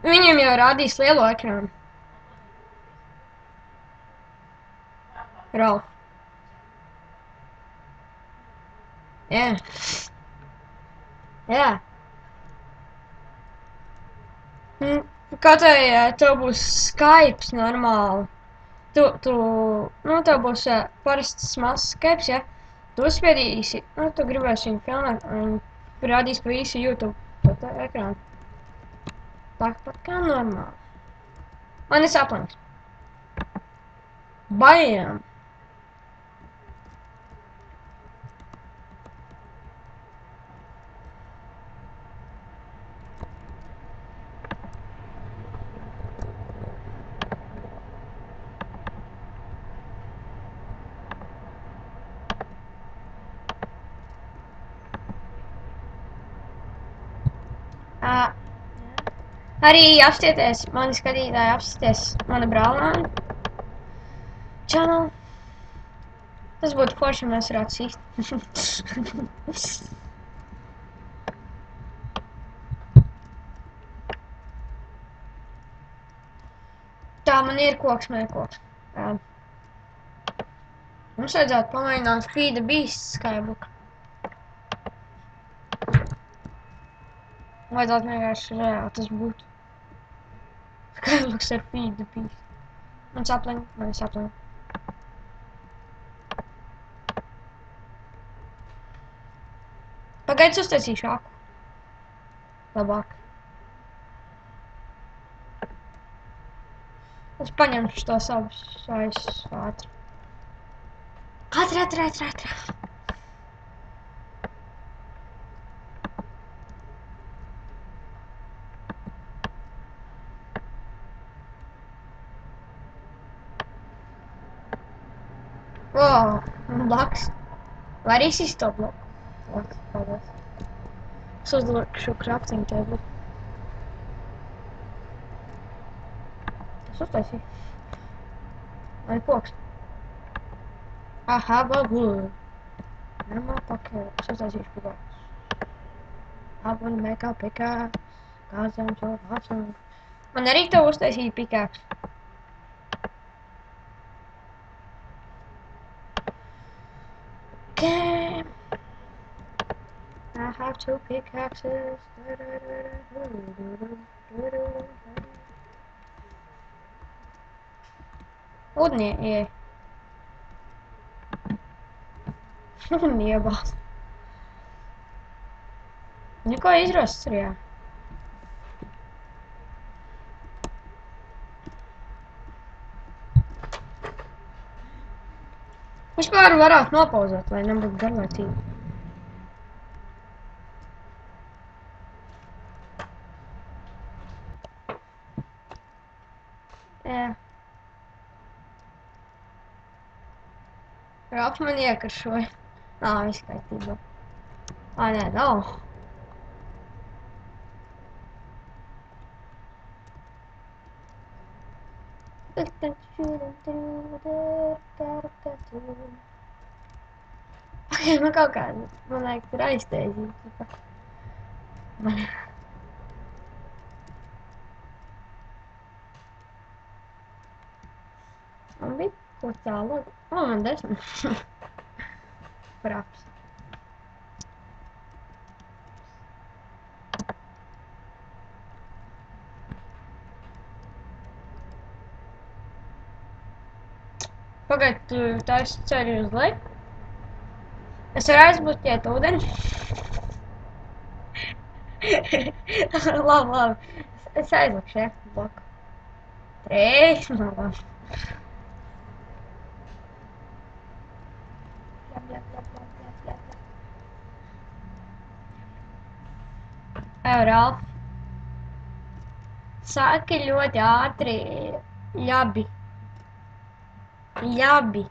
Viņiem jau rādīs lielo ekrānu. Ralf. Jā. Jā. Kaut vai tev būs Skypes normāli. Tev būs parasts mazs Skypes, ja? Tu uzspiedīsi, tu gribēsi viņu filmēt, un rādīs pa visu YouTube ekrānu. Tāpat kā normāli. Man ir sapnis. Bajām! Arī apstieties, mani skatītāji apstieties mana brālāni channel. Tas būtu forši, ja mēs varētu sīst. Tā man ir koks, mērkoks. Mums vajadzētu pamēģināt Feed the Beast Skybook. Vajadzētu vienkārši reāli tas būtu. Skybooks ar Feed the Beast. Man sapliņ. Pagaidzi uztaisīšu aku. Labāk. Es paņemšu tos abus ātri. Ātri. Wow, blaks. Vai arī sist to bloku? Blaks, paldies. Es uzlikšu crafting table. Es uztaisīju. Vai koks? I have a wood. Nemā pakēl. Es uztaisīšu pickaxe. I wanna make a pickaxe. Cause I'm so awesome. Man arī tev uztaisīja pickaxe. Okay. I have 2 pickaxes. Ūdenī ieej. Un iebāzt. Neko izrasts ir, jā. Vispār varētu nopauzēt, lai nebūtu garlaicīgi. Jā. Rāps man iekaršoja. Viss kārtībā. Nē, nav. Man kaut kā, man liek, tur aizteizīt. Man bija ko tālāk. Man 10. Praps. Pagaid, tu taisi ceļu uz leju? Es varu aizbloķēt ūdeni? Labi. Es aizlikšu ekstu bloku. 3, labi. Ralf. Saki ļoti ātri ļabi. Ļabi.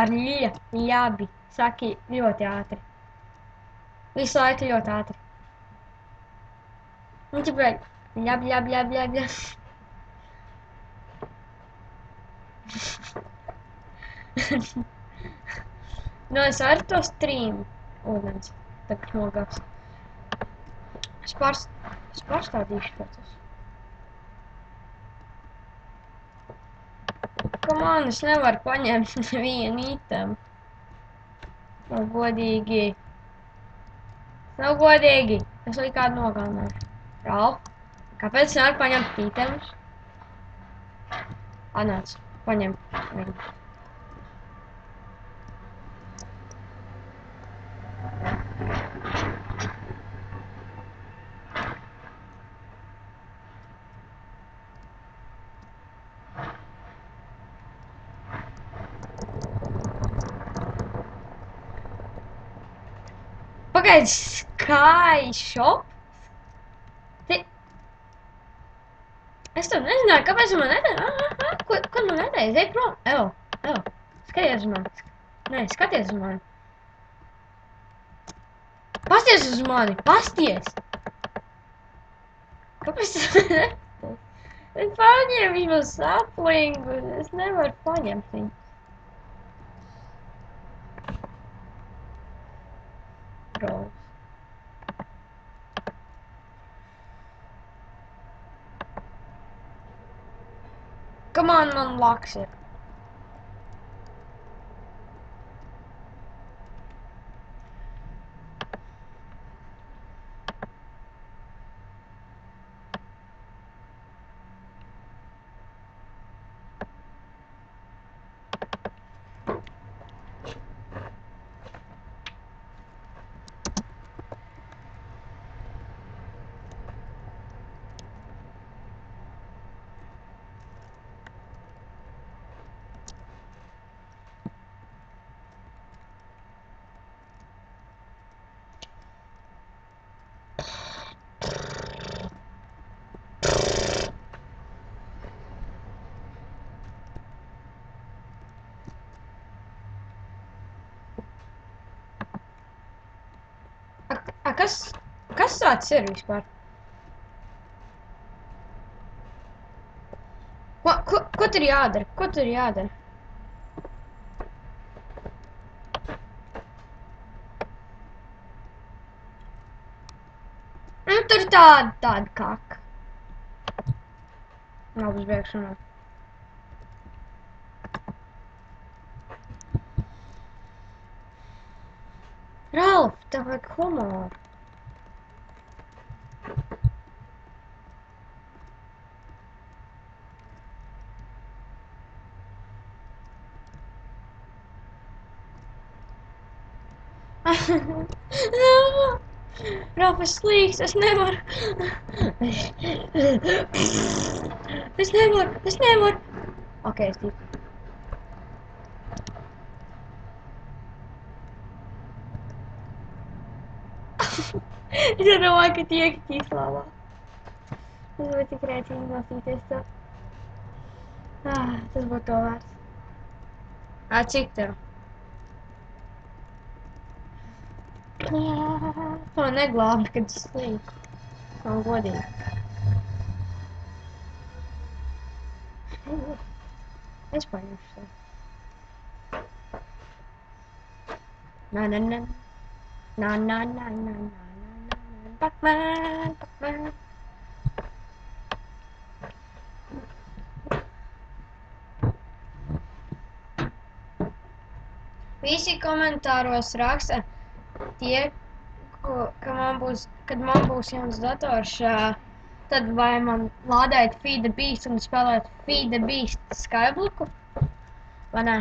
Ar ļabi. Saki ļoti ātri. Visu laiku ļoti ātri. Nu, ķipaļ. Ļabi. Nu, es varu to streamu ūdens. Tagad nogāks. Es pārstādīšu procesu. Come on, es nevaru paņemt nevienu item. Nav godīgi. Nav godīgi. Es vēl kādu nogalināšu. Ralf, kāpēc nevar paņemt itemus? Atnāc, paņem viņu. Pagaid, Sky Shop? Es to nezināju, kāpēc man neteica? Ko man neteica? Ej prom. Evo, skaties uz mani. Nē, skaties uz mani. Pasties uz mani, pasties! Kāpēc tas neteica? Es paņēmu viņu saplingu, es nevaru paņemt viņu. Bros. Come on, unlocks it. Kas tāds ir vispār? Ko tur jādara? Ko tur jādara? Nu, tur ir tāda kaka. Nav uzbēgšanā. Ralf, tev vajag humoru. Ralf, es slīkstu, es nevaru. Es nevaru. Ok, es tiku. Es domāju, ka tiek ķīslāvā. Es būtu tik rēcīgi nosīties to. Tas būtu to vērts. Cik tev? To neglābi, kad es slīku. Nav godīgi. Es paņemšu sev. Na. Pac-Man. Visi komentāros raksta tie, kad man būs jauns dators, tad vai man lādēt Feed the Beast un spēlēt Feed the Beast Skybloku? Vai nē?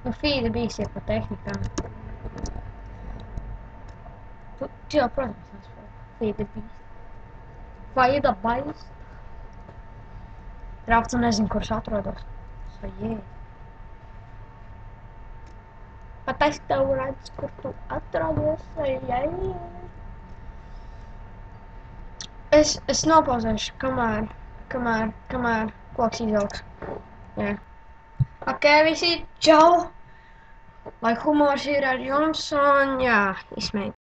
Nu, Feed the Beast ir pa tehnikām. Tu jau, protams, nespēlē Feed the Beast. Feed the Beast. Ralf, tu nezinu, kurš atrodos. Pat es tev redzu, kur tu atrodies. Es nopauzēšu, kamēr koks izaugs. Jā. Ok, visi, čau! Lai humors ir ar jums un jā, izmēģināt.